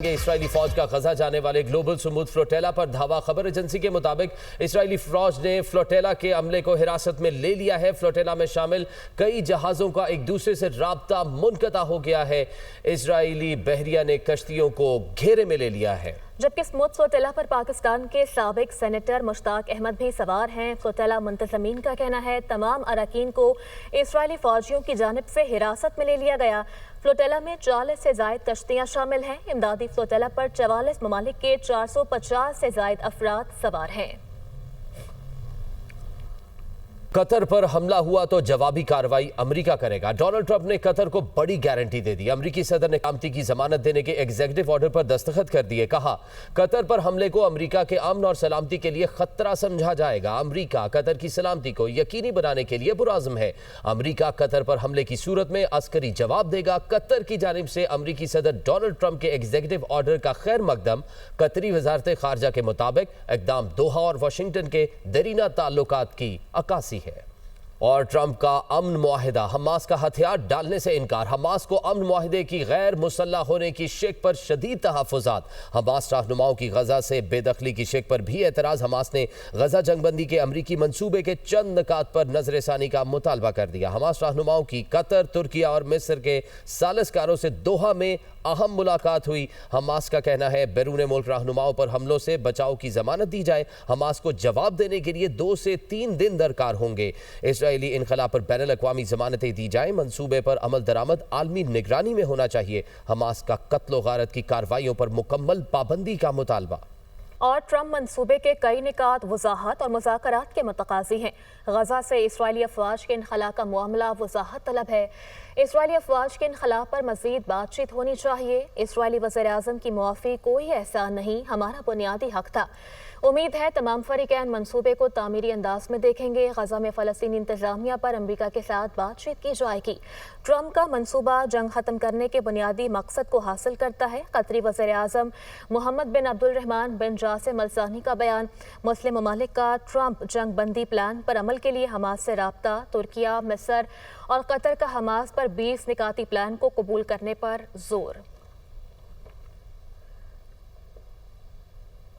اسرائیلی فوج کا غزہ جانے والے گلوبل سمود فلوٹیلا پر دھاوا خبر ایجنسی کے مطابق اسرائیلی فوج نے فلوٹیلا کے عملے کو حراست میں لے لیا ہے۔ فلوٹیلا میں شامل کئی جہازوں کا ایک دوسرے سے رابطہ منقطع ہو گیا ہے۔ اسرائیلی بحریہ نے کشتیوں کو گھیرے میں لے لیا ہے۔ جبکہ سمود فلوٹیلا پر پاکستان کے سابق سینیٹر مشتاق احمد بھی سوار ہیں۔ فلوٹیلا منتظمین کا کہنا ہے تمام اراکین کو اسرائیلی فوجیوں کی جانب سے حراست میں لے لیا گیا۔ فلوٹیلا میں 40 سے زائد کشتیاں شامل ہیں۔ امدادی فلوٹیلا پر 44 ممالک کے 450 سے زائد افراد سوار ہیں۔ قطر پر حملہ ہوا تو جوابی کارروائی امریکہ کرے گا۔ ڈونلڈ ٹرمپ نے قطر کو بڑی گارنٹی دے دی۔ امریکی صدر نے کامتی کی ضمانت دینے کے ایگزیکٹو آرڈر پر دستخط کر دیے۔ کہا قطر پر حملے کو امریکہ کے امن اور سلامتی کے لیے خطرہ سمجھا جائے گا۔ امریکہ قطر کی سلامتی کو یقینی بنانے کے لیے پرعزم ہے۔ امریکہ قطر پر حملے کی صورت میں عسکری جواب دے گا۔ قطر کی جانب سے امریکی صدر ڈونلڈ ٹرمپ کے ایگزیکٹو آرڈر کا خیر مقدم۔ قطری وزارت خارجہ کے مطابق اقدام دوحہ اور واشنگٹن کے دیرینہ تعلقات کی عکاسی ہے۔ اور ٹرمپ کا امن معاہدہ، حماس کا ہتھیار ڈالنے سے انکار۔ حماس کو امن معاہدے کی غیر مسلح ہونے کی شک پر شدید تحفظات۔ حماس رہنماؤں کی غزہ سے بے دخلی کی شک پر بھی اعتراض۔ حماس نے غزہ جنگ بندی کے امریکی منصوبے کے چند نکات پر نظر ثانی کا مطالبہ کر دیا۔ حماس رہنماؤں کی قطر، ترکیہ اور مصر کے ثالث کاروں سے دوحہ میں اہم ملاقات ہوئی۔ حماس کا کہنا ہے بیرون ملک رہنماؤں پر حملوں سے بچاؤ کی ضمانت دی جائے۔ حماس کو جواب دینے کے لیے 2 سے 3 دن درکار ہوں گے۔ اسرائیلی انخلا پر بین الاقوامی ضمانتیں دی جائیں۔ منصوبے پر عمل درآمد عالمی نگرانی میں ہونا چاہیے۔ حماس کا قتل و غارت کی کارروائیوں پر مکمل پابندی کا مطالبہ۔ اور ٹرمپ منصوبے کے کئی نکات وضاحت اور مذاکرات کے متقاضی ہیں۔ غزہ سے اسرائیلی افواج کے انخلا کا معاملہ وضاحت طلب ہے۔ اسرائیلی افواج کے انخلا پر مزید بات چیت ہونی چاہیے۔ اسرائیلی وزیر اعظم کی معافی کوئی احسان نہیں، ہمارا بنیادی حق تھا۔ امید ہے تمام فریقین منصوبے کو تعمیری انداز میں دیکھیں گے۔ غزہ میں فلسطینی انتظامیہ پر امریکہ کے ساتھ بات چیت کی جائے گی۔ ٹرمپ کا منصوبہ جنگ ختم کرنے کے بنیادی مقصد کو حاصل کرتا ہے۔ قطری وزیر اعظم محمد بن عبد الرحمن بن جاسم الثانی کا بیان۔ مسلم ممالک کا ٹرمپ جنگ بندی پلان پر عمل کے لیے حماس سے رابطہ۔ ترکیہ، مصر اور قطر کا حماس پر 20 نکاتی پلان کو قبول کرنے پر زور۔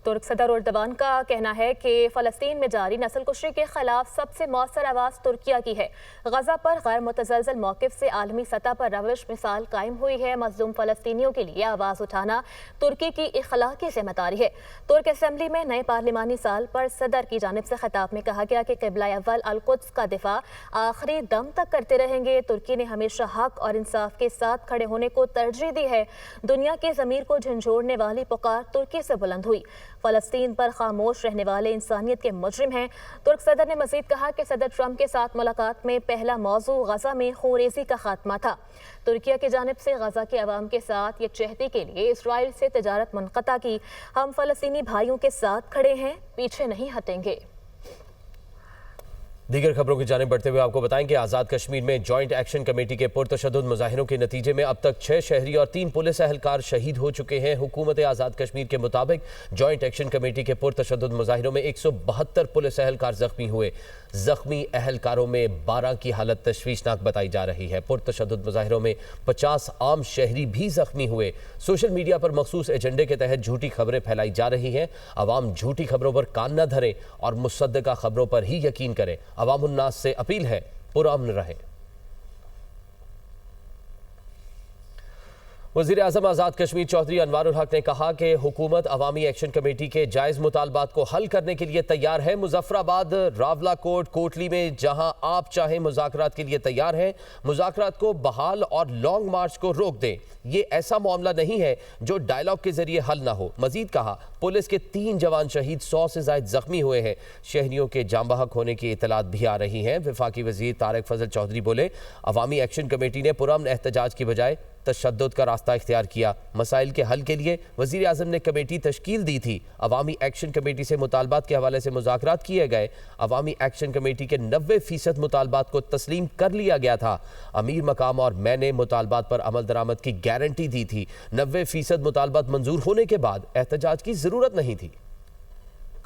ترک صدر اردوان کا کہنا ہے کہ فلسطین میں جاری نسل کشی کے خلاف سب سے مؤثر آواز ترکیہ کی ہے۔ غزہ پر غیر متزلزل موقف سے عالمی سطح پر روش مثال قائم ہوئی ہے۔ مظلوم فلسطینیوں کے لیے آواز اٹھانا ترکی کی اخلاقی ذمہ داری ہے۔ ترک اسمبلی میں نئے پارلیمانی سال پر صدر کی جانب سے خطاب میں کہا گیا کہ قبلہ اول القدس کا دفاع آخری دم تک کرتے رہیں گے۔ ترکی نے ہمیشہ حق اور انصاف کے ساتھ کھڑے ہونے کو ترجیح دی ہے۔ دنیا کے ضمیر کو جھنجھوڑنے والی پکار ترکی سے بلند ہوئی۔ فلسطین پر خاموش رہنے والے انسانیت کے مجرم ہیں۔ ترک صدر نے مزید کہا کہ صدر ٹرمپ کے ساتھ ملاقات میں پہلا موضوع غزہ میں خونریزی کا خاتمہ تھا۔ ترکیہ کی جانب سے غزہ کے عوام کے ساتھ یکجہتی کے لیے اسرائیل سے تجارت منقطع کی۔ ہم فلسطینی بھائیوں کے ساتھ کھڑے ہیں، پیچھے نہیں ہٹیں گے۔ دیگر خبروں کی جانب بڑھتے ہوئے آپ کو بتائیں کہ آزاد کشمیر میں جوائنٹ ایکشن کمیٹی کے پرتشدد مظاہروں کے نتیجے میں اب تک 6 شہری اور 3 پولیس اہلکار شہید ہو چکے ہیں۔ حکومت آزاد کشمیر کے مطابق جوائنٹ ایکشن کمیٹی کے پرتشدد مظاہروں میں 172 پولیس اہلکار زخمی ہوئے۔ زخمی اہلکاروں میں 12 کی حالت تشویشناک بتائی جا رہی ہے۔ پرتشدد مظاہروں میں 50 عام شہری بھی زخمی ہوئے۔ سوشل میڈیا پر مخصوص ایجنڈے کے تحت جھوٹی خبریں پھیلائی جا رہی ہیں۔ عوام جھوٹی خبروں پر کان نہ دھریں اور مصدقہ خبروں پر ہی یقین کریں۔ عوام الناس سے اپیل ہے پرامن رہیں۔ وزیر اعظم آزاد کشمیر چودھری انوار الحق نے کہا کہ حکومت عوامی ایکشن کمیٹی کے جائز مطالبات کو حل کرنے کے لیے تیار ہے۔ مظفر آباد، راولاکوٹ، کوٹلی میں جہاں آپ چاہیں مذاکرات کے لیے تیار ہیں۔ مذاکرات کو بحال اور لانگ مارچ کو روک دیں۔ یہ ایسا معاملہ نہیں ہے جو ڈائیلاگ کے ذریعے حل نہ ہو۔ مزید کہا پولیس کے 3 جوان شہید، 100 سے زائد زخمی ہوئے ہیں۔ شہریوں کے جاں بحق ہونے کی اطلاعات بھی آ رہی ہیں۔ وفاقی وزیر طارق فضل چودھری بولے عوامی ایکشن کمیٹی نے پرامن احتجاج کی بجائے تشدد کا راستہ اختیار کیا۔ مسائل کے حل کے لیے وزیر اعظم نے کمیٹی تشکیل دی تھی۔ عوامی ایکشن کمیٹی سے مطالبات کے حوالے سے مذاکرات کیے گئے۔ عوامی ایکشن کمیٹی کے 90% مطالبات کو تسلیم کر لیا گیا تھا۔ امیر مقام اور میں نے مطالبات پر عمل درآمد کی گارنٹی دی تھی۔ 90% مطالبات منظور ہونے کے بعد احتجاج کی ضرورت نہیں تھی۔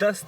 10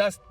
10